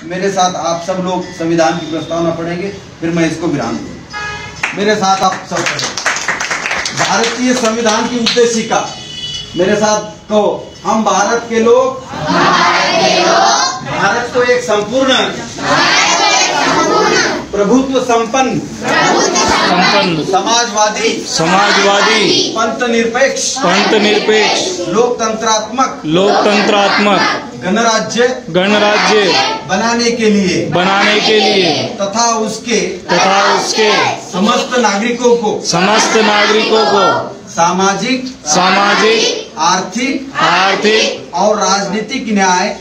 मेरे साथ आप सब लोग संविधान की प्रस्तावना पढ़ेंगे, फिर मैं इसको विराम दूंगा। मेरे साथ आप सब पढ़ेंगे। भारतीय संविधान की उद्देशिका, मेरे साथ कहो, हम भारत के लोग भारत को एक संपूर्ण प्रभुत्व संपन्न समाजवादी पंथ निरपेक्ष लोकतंत्रात्मक गणराज्य बनाने के लिए तथा उसके समस्त नागरिकों को सामाजिक आर्थिक और राजनीतिक न्याय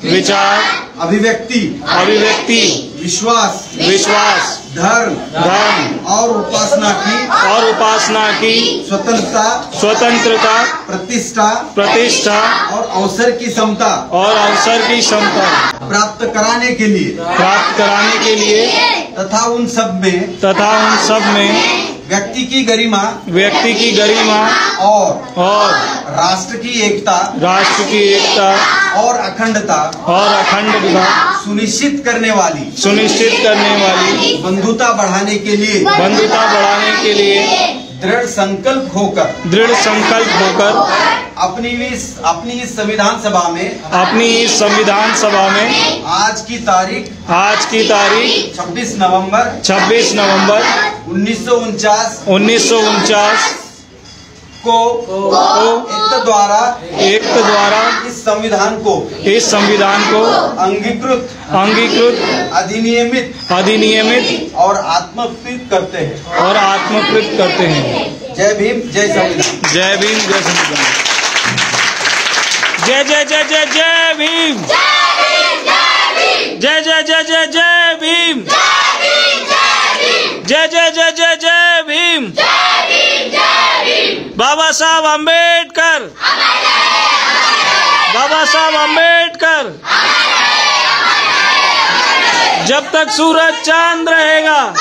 विचार अभिव्यक्ति विश्वास धर्म और उपासना की स्वतंत्रता प्रतिष्ठा और अवसर की समता प्राप्त कराने के लिए तथा उन सब में व्यक्ति की गरिमा और राष्ट्र की एकता और अखंडता सुनिश्चित करने वाली बंधुता बढ़ाने के लिए दृढ़ संकल्प होकर अपनी इस संविधान सभा में आज की तारीख 26 नवंबर 1949 को एक द्वारा इस संविधान को अंगीकृत अधिनियमित और आत्मकृत करते हैं। जय भीम, जय संविधान। जय भीम, जय संविधान। जय जय जय जय जय भीम। जय जय जय जय जय भीम। जय जय जय जय जय भीम। बाबा साहब अम्बेडकर, जब तक सूरज चांद रहेगा,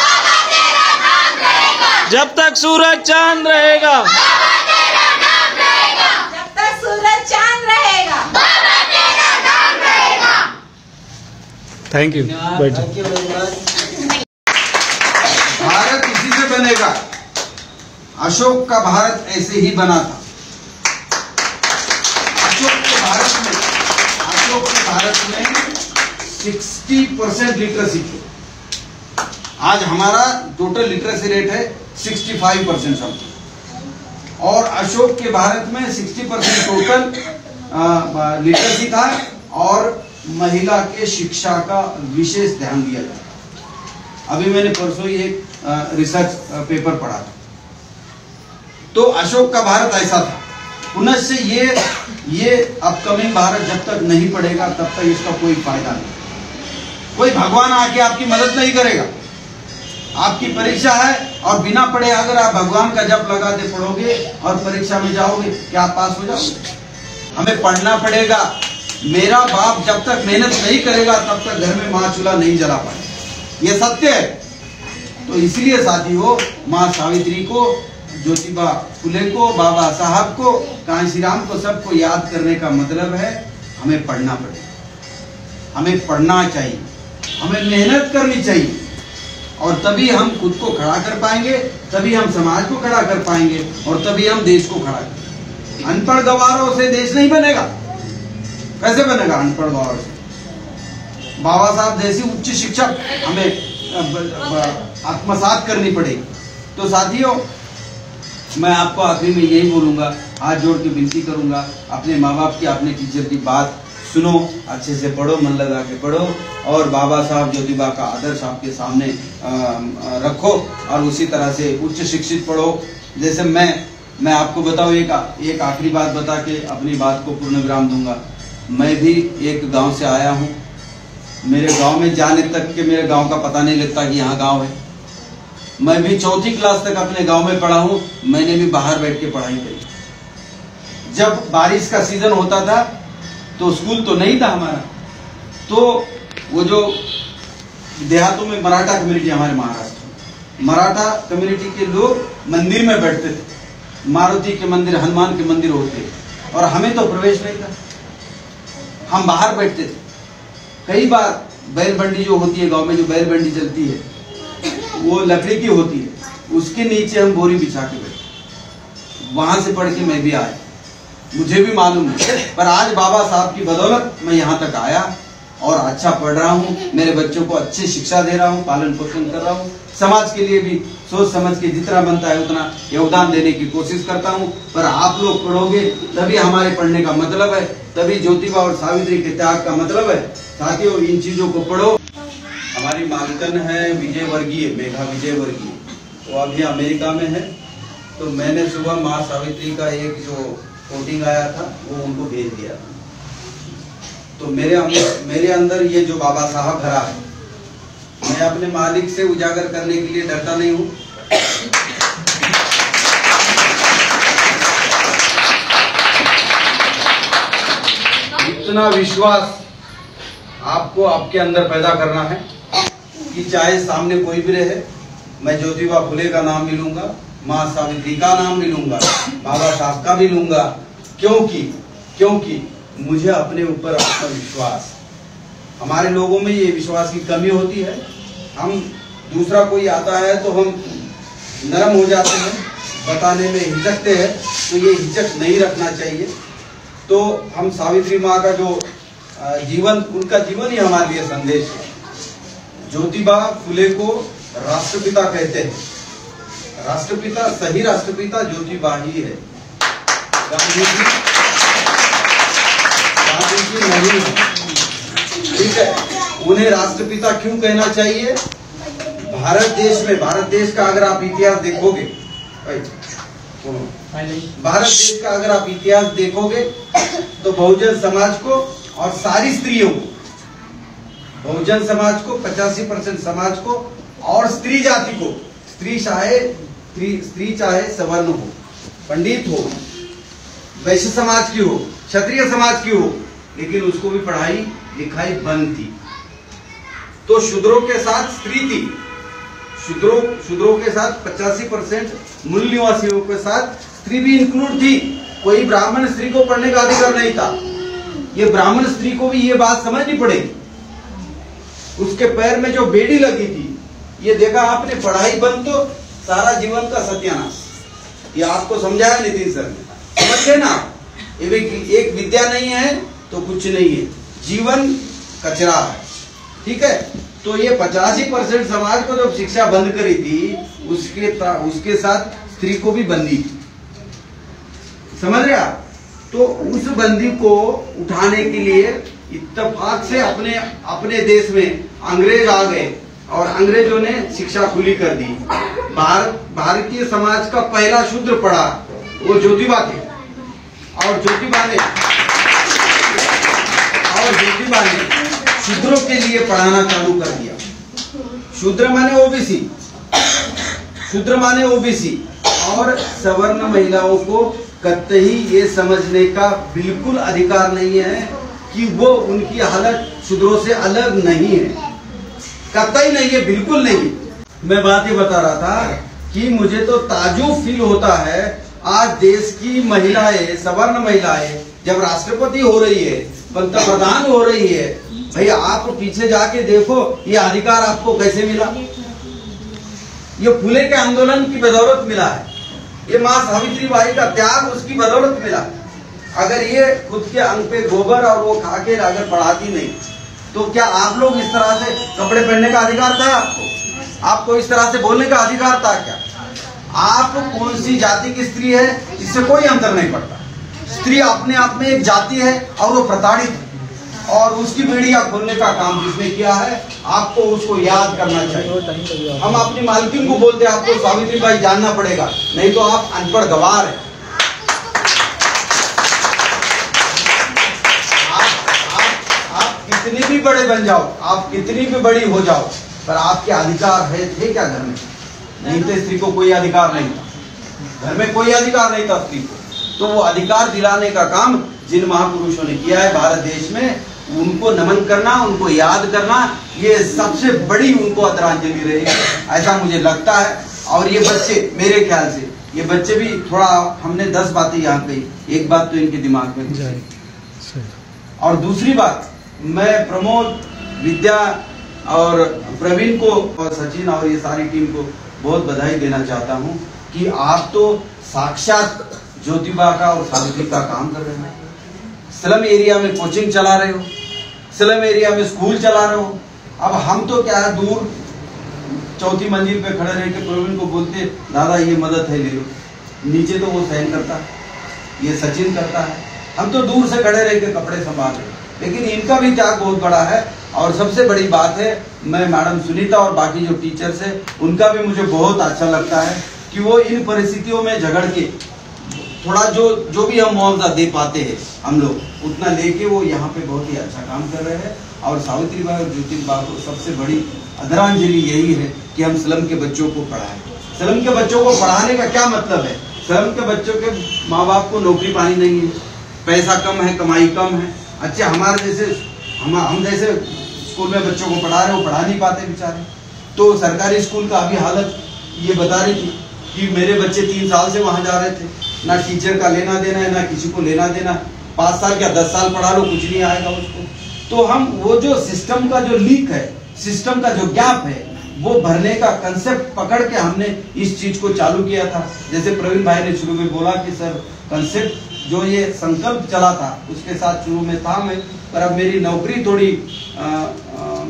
थैंक यू। भारत इसी से बनेगा। अशोक का भारत ऐसे ही बना था। अशोक के भारत में 60% लिटरेसी थी। आज हमारा टोटल लिटरेसी रेट है 65% समथिंग, और अशोक के भारत में 60% टोटल लिटरेसी था और महिला के शिक्षा का विशेष ध्यान दिया जाता। अभी मैंने परसों ही एक रिसर्च पेपर पढ़ा था। तो अशोक का भारत ऐसा था। पुनः से ये अपकमिंग भारत जब तक नहीं पढ़ेगा तब तक इसका कोई फायदा नहीं। कोई भगवान आके आपकी मदद नहीं करेगा। आपकी परीक्षा है और बिना पढ़े अगर आप भगवान का जप लगाते पढ़ोगे और परीक्षा में जाओगे, क्या आप पास हो जाओगे? हमें पढ़ना पड़ेगा। मेरा बाप जब तक मेहनत नहीं करेगा तब तक घर में माँ चूल्हा नहीं जला पाएगा। ये सत्य है। तो इसलिए साथियों, माँ सावित्री को, ज्योतिबा फुले को, बाबा साहब को, कांशी राम को, सबको याद करने का मतलब है हमें पढ़ना पड़ेगा। हमें पढ़ना चाहिए, हमें मेहनत करनी चाहिए, और तभी हम खुद को खड़ा कर पाएंगे, तभी हम समाज को खड़ा कर पाएंगे, और तभी हम देश को खड़ा करेंगे। अनपढ़ गवारों से देश नहीं बनेगा। कैसे बनेगा अनपढ़ गवारों से? बाबा साहब जैसी उच्च शिक्षा हमें आत्मसात करनी पड़ेगी। तो साथियों, मैं आपको आखिरी में यही बोलूंगा, हाथ जोड़ के विनती करूंगा, अपने माँ बाप की, अपने टीचर की बात सुनो, अच्छे से पढ़ो, मन लगा के पढ़ो, और बाबा साहब ज्योतिबा का आदर्श आपके सामने रखो, और उसी तरह से उच्च शिक्षित पढ़ो। जैसे मैं आपको बताऊं, एक आखिरी बात बता के अपनी बात को पूर्ण विराम दूंगा। मैं भी एक गांव से आया हूं। मेरे गांव में जाने तक के मेरे गांव का पता नहीं लगता कि यहाँ गांव है। मैं भी 4वीं क्लास तक अपने गांव में पढ़ा हूं। मैंने भी बाहर बैठ के पढ़ाई करी। जब बारिश का सीजन होता था तो स्कूल तो नहीं था हमारा, तो वो जो देहातों में मराठा कम्युनिटी, हमारे महाराष्ट्र में मराठा कम्युनिटी के लोग मंदिर में बैठते थे। मारुति के मंदिर, हनुमान के मंदिर होते, और हमें तो प्रवेश नहीं था। हम बाहर बैठते थे। कई बार बैल बंडी जो होती है गांव में, जो बैल बंडी चलती है वो लकड़ी की होती है, उसके नीचे हम बोरी बिछा के बैठे। वहां से पढ़ के मैं भी आया, मुझे भी मालूम है। पर आज बाबा साहब की बदौलत मैं यहाँ तक आया और अच्छा पढ़ रहा हूँ, मेरे बच्चों को अच्छी शिक्षा दे रहा हूँ, पालन पोषण कर रहा हूँ, समाज के लिए भी सोच समझ के जितना बनता है उतना योगदान देने की कोशिश करता हूँ। पर आप लोग पढ़ोगे तभी हमारे पढ़ने का मतलब है, तभी ज्योतिबा और सावित्री के त्याग का मतलब है। साथियों, इन चीजों को पढ़ो। हमारी मालकन है विजय वर्गीय, मेघा विजय वर्गीय, वो अभी अमेरिका में है। तो मैंने सुबह माँ सावित्री का एक जो कोटिंग आया था वो उनको भेज दिया। तो मेरे अंदर ये जो बाबा साहब भरा है, मैं अपने मालिक से उजागर करने के लिए डरता नहीं हूँ। इतना विश्वास आपको आपके अंदर पैदा करना है कि चाहे सामने कोई भी रहे, मैं ज्योतिबा फुले का नाम भी लूंगा, माँ सावित्री का नाम भी लूंगा, बाबा साहब का भी लूंगा। क्योंकि मुझे अपने ऊपर आत्मविश्वास, हमारे लोगों में ये विश्वास की कमी होती है। हम दूसरा कोई आता है तो हम नरम हो जाते हैं, बताने में हिचकते हैं, तो ये हिचक नहीं रखना चाहिए। तो हम सावित्री माँ का जो जीवन, उनका जीवन ही हमारे लिए संदेश है। ज्योतिबा फुले को राष्ट्रपिता कहते हैं। राष्ट्रपिता, सही राष्ट्रपिता ज्योतिबा ही है, गांधी जी नहीं है। ठीक है, उन्हें राष्ट्रपिता क्यों कहना चाहिए? भारत देश का अगर आप इतिहास देखोगे, भारत देश का अगर आप इतिहास देखोगे तो बहुजन समाज को और सारी स्त्रियों को, बहुजन समाज को, 85% समाज को और स्त्री जाति को, स्त्री चाहे सवर्ण हो, पंडित हो, वैश्य समाज की हो, क्षत्रिय समाज की हो, लेकिन उसको भी पढ़ाई लिखाई बंद थी। तो शूद्रों के साथ स्त्री थी, शूद्रों के साथ 85% मूल निवासियों के साथ स्त्री भी इंक्लूड थी। कोई ब्राह्मण स्त्री को पढ़ने का अधिकार नहीं था। ये ब्राह्मण स्त्री को भी ये बात समझनी पड़ेगी। उसके पैर में जो बेड़ी लगी थी, ये देखा आपने, पढ़ाई बंद तो सारा जीवन का सत्यानाश। ये आपको समझाया नितिन सर ने, समझ गए ना? एक विद्या नहीं है तो कुछ नहीं है, जीवन कचरा है। ठीक है, तो ये 85% समाज को जब शिक्षा बंद करी थी, उसके साथ स्त्री को भी बंदी थी, समझ रहे आप? तो उस बंदी को उठाने के लिए इत्तेफाक से अपने देश में अंग्रेज आ गए और अंग्रेजों ने शिक्षा खुली कर दी। भारतीय समाज का पहला शूद्र पढ़ा वो ज्योतिबा थे, और ज्योतिबा ने शूद्रों के लिए पढ़ाना चालू कर दिया। शूद्र माने ओबीसी, और सवर्ण महिलाओं को कतई ये समझने का बिल्कुल अधिकार नहीं है कि वो, उनकी हालत शूद्रों से अलग नहीं है, कतई नहीं है, बिल्कुल नहीं। मैं बात ये बता रहा था कि मुझे तो ताज्जुब फील होता है, आज देश की महिलाएं, सवर्ण महिलाएं जब राष्ट्रपति हो रही है, पंतप्रधान हो रही है, भाई आप पीछे जाके देखो ये अधिकार आपको कैसे मिला? ये फुले के आंदोलन की बदौलत मिला है, ये माँ सावित्री बाई का त्याग, उसकी बदौलत मिला। अगर ये खुद के अंग पे गोबर और वो खा के अगर पढ़ाती नहीं, तो क्या आप लोग इस तरह से कपड़े पहनने का अधिकार था आपको इस तरह से बोलने का अधिकार था क्या? आप कौन सी जाति की स्त्री है, इससे कोई अंतर नहीं पड़ता। स्त्री अपने आप में एक जाति है और वो प्रताड़ित है, और उसकी बेड़ियां खोलने का काम जिसने किया है, आपको उसको याद करना चाहिए। हम अपनी मालकिन को बोलते हैं आपको सावित्री बाई जानना पड़ेगा, नहीं तो आप अनपढ़ गवार हैं। आप कितनी भी बड़े बन जाओ, आप कितनी भी बड़ी हो जाओ, पर आपके अधिकार थे क्या घर में? नहीं थे। स्त्री को कोई अधिकार नहीं था, घर में कोई अधिकार नहीं था स्त्री को। तो वो अधिकार दिलाने का काम जिन महापुरुषों ने किया है भारत देश में, उनको नमन करना, उनको याद करना, ये सबसे बड़ी उनको आदरांजलि रहेगी, ऐसा मुझे लगता है। और ये बच्चे, मेरे ख्याल से ये बच्चे भी थोड़ा, हमने 10 बातें यहाँ कही, एक बात तो इनके दिमाग में और दूसरी बात, मैं प्रमोद, विद्या और प्रवीण को और सचिन और ये सारी टीम को बहुत बधाई देना चाहता हूँ कि आप तो साक्षात ज्योतिबा का और सावित्री का काम कर रहे हैं। स्लम एरिया में कोचिंग चला रहे हो, स्लम एरिया में स्कूल चला रहे हो। अब हम तो क्या है, दूर चौथी मंजिल पे खड़े रह के प्रवीण को बोलते दादा ये मदद है ले लो, नीचे तो वो सहन करता है, ये सचिन करता है, हम तो दूर से खड़े रह के कपड़े संभाल रहे। लेकिन इनका भी त्याग बहुत बड़ा है। और सबसे बड़ी बात है, मैं मैडम सुनीता और बाकी जो टीचर्स है उनका भी मुझे बहुत अच्छा लगता है कि वो इन परिस्थितियों में झगड़ के थोड़ा जो भी हम मुआवजा दे पाते हैं हम लोग उतना लेके वो यहाँ पे बहुत ही अच्छा काम कर रहे हैं। और सावित्री बाई और ज्योतिबा को सबसे बड़ी आदरांजलि यही है कि हम स्लम के बच्चों को पढ़ाएं। स्लम के बच्चों को पढ़ाने का क्या मतलब है? स्लम के बच्चों के माँ बाप को नौकरी पानी नहीं है, पैसा कम है, कमाई कम है। अच्छा, हमारे जैसे हम जैसे स्कूल में बच्चों को पढ़ा रहे हो, पढ़ा नहीं पाते बेचारे। तो सरकारी स्कूल का अभी हालत ये बता रही थी कि मेरे बच्चे 3 साल से वहां जा रहे थे, ना टीचर का लेना देना है, ना किसी को लेना देना। 5 साल क्या 10 साल पढ़ा लो, कुछ नहीं आएगा उसको। तो हम वो जो सिस्टम का जो लीक है, सिस्टम का जो गैप है, वो भरने का कंसेप्ट पकड़ के हमने इस चीज को चालू किया था। जैसे प्रवीण भाई ने शुरू में बोला कि सर कंसेप्ट जो ये संकल्प चला था उसके साथ शुरू में था मैं, पर अब मेरी नौकरी थोड़ी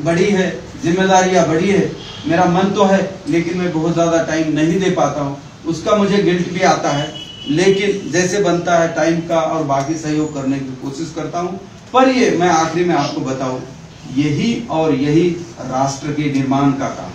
बड़ी है, जिम्मेदारियां बड़ी है, मेरा मन तो है लेकिन मैं बहुत ज्यादा टाइम नहीं दे पाता हूँ, उसका मुझे गिल्ट भी आता है। लेकिन जैसे बनता है टाइम का और बाकी सहयोग करने की कोशिश करता हूँ। पर ये मैं आखिरी में आपको बताऊं, यही और यही राष्ट्र के निर्माण का काम